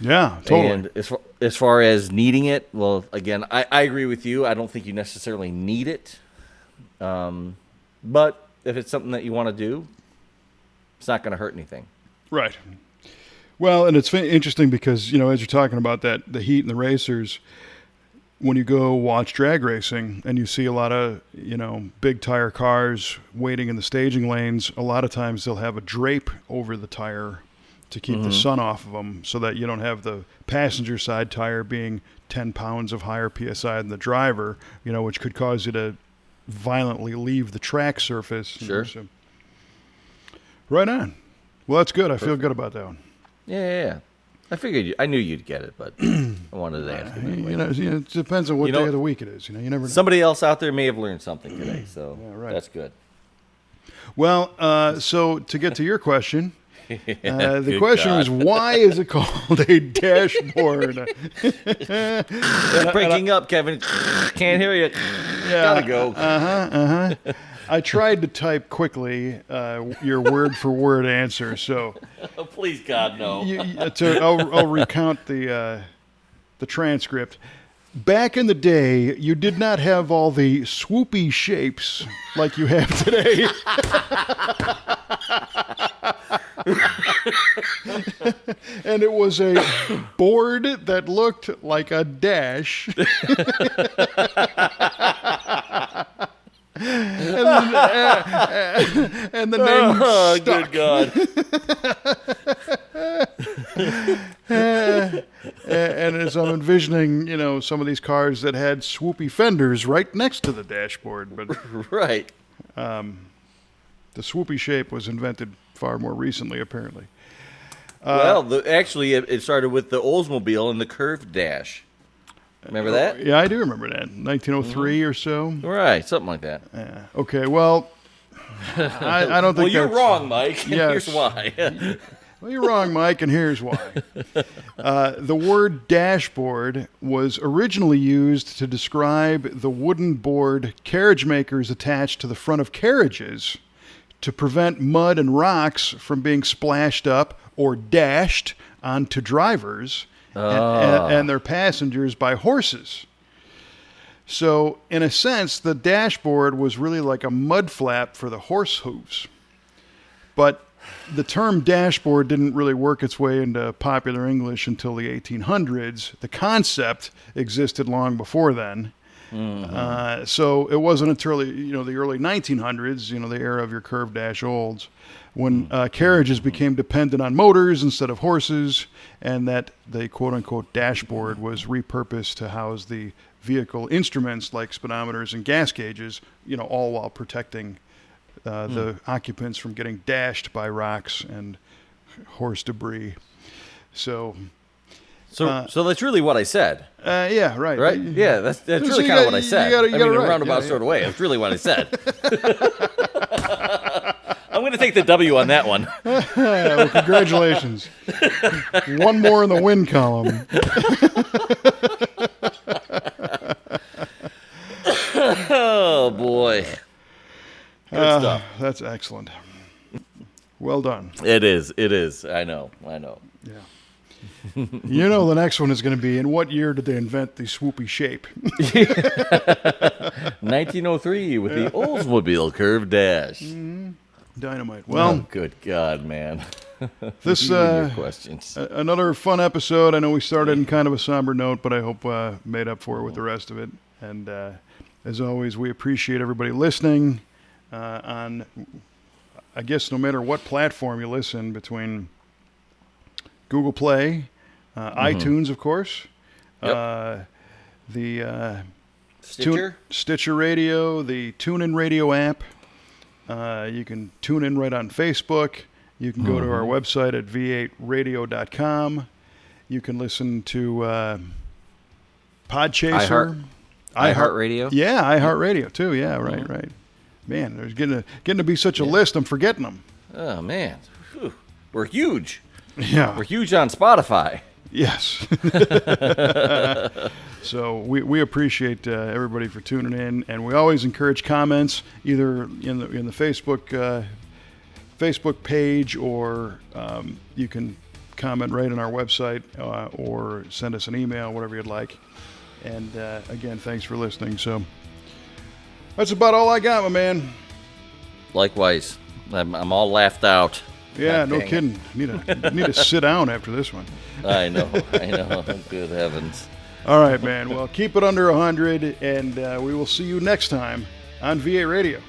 yeah, totally. And as far as needing it, well, again, I agree with you. I don't think you necessarily need it. But if it's something that you want to do, it's not going to hurt anything. Right. Well, and it's interesting because, as you're talking about that, the heat and the racers, when you go watch drag racing and you see a lot of, big tire cars waiting in the staging lanes, a lot of times they'll have a drape over the tire to keep the sun off of them so that you don't have the passenger side tire being 10 pounds of higher PSI than the driver, which could cause you to violently leave the track surface. Sure. So, right on. Well, that's good. I feel good about that one. Yeah. I figured I knew you'd get it, but I wanted to ask you anyway. It depends on what day of the week it is. You never know. Somebody else out there may have learned something today, so that's good. Well, so to get to your question, the Good question God. was, why is it called a dashboard? Breaking up, Kevin. Can't hear you. Gotta go. I tried to type quickly your word-for-word answer, so Oh, please, God, no. I'll recount the transcript. Back in the day, you did not have all the swoopy shapes like you have today. And it was a board that looked like a dash. And the name Oh, stuck. good God. And as I'm envisioning, some of these cars that had swoopy fenders right next to the dashboard, but Right. the swoopy shape was invented far more recently, apparently. Actually, it started with the Oldsmobile and the curved dash. Remember that? Yeah, I do remember that. 1903 or so. Right, something like that. Yeah. Okay, well, I don't think Well, you're that's- wrong, Mike. And Yes. here's why. Well, you're wrong, Mike, and here's why. The word dashboard was originally used to describe the wooden board carriage makers attached to the front of carriages to prevent mud and rocks from being splashed up or dashed onto drivers and their passengers by horses. So, in a sense, the dashboard was really like a mud flap for the horse hooves. But the term dashboard didn't really work its way into popular English until the 1800s. The concept existed long before then. So it wasn't until the early 1900s, the era of your curved dash olds, when carriages became dependent on motors instead of horses, and that the quote-unquote dashboard was repurposed to house the vehicle instruments like speedometers and gas gauges, all while protecting the occupants from getting dashed by rocks and horse debris. So that's really what I said. Yeah, right. Right? Yeah, that's really kind of what I said. You got it in a right. roundabout sort of way. That's really what I said. I'm going to take the W on that one. Well, congratulations. One more in the win column. Oh, boy. Good stuff. That's excellent. Well done. It is. I know. Yeah. The next one is going to be, in what year did they invent the swoopy shape? 1903 with the Oldsmobile Curved Dash. Dynamite. Well, good God, man. this your questions. Another fun episode. I know we started in kind of a somber note, but I hope made up for it with the rest of it. And as always, we appreciate everybody listening on, I guess, no matter what platform you listen, between Google Play, iTunes, of course, Yep. the Stitcher? Radio, the TuneIn Radio app. You can tune in right on Facebook. You can go to our website at v8radio.com. You can listen to Podchaser. iHeartRadio? Yeah, iHeartRadio too. Yeah, right. Man, there's getting to be such a list. I'm forgetting them. Oh, man. Whew. We're huge. Yeah. We're huge on Spotify. Yes. So we appreciate everybody for tuning in, and we always encourage comments either in the Facebook page, or you can comment right on our website, or send us an email, whatever you'd like. And again, thanks for listening. So that's about all I got, my man. Likewise. I'm all laughed out. Yeah, God no dang kidding. Need to sit down after this one. I know. Good heavens. All right, man. Well, keep it under 100, and we will see you next time on V8 Radio.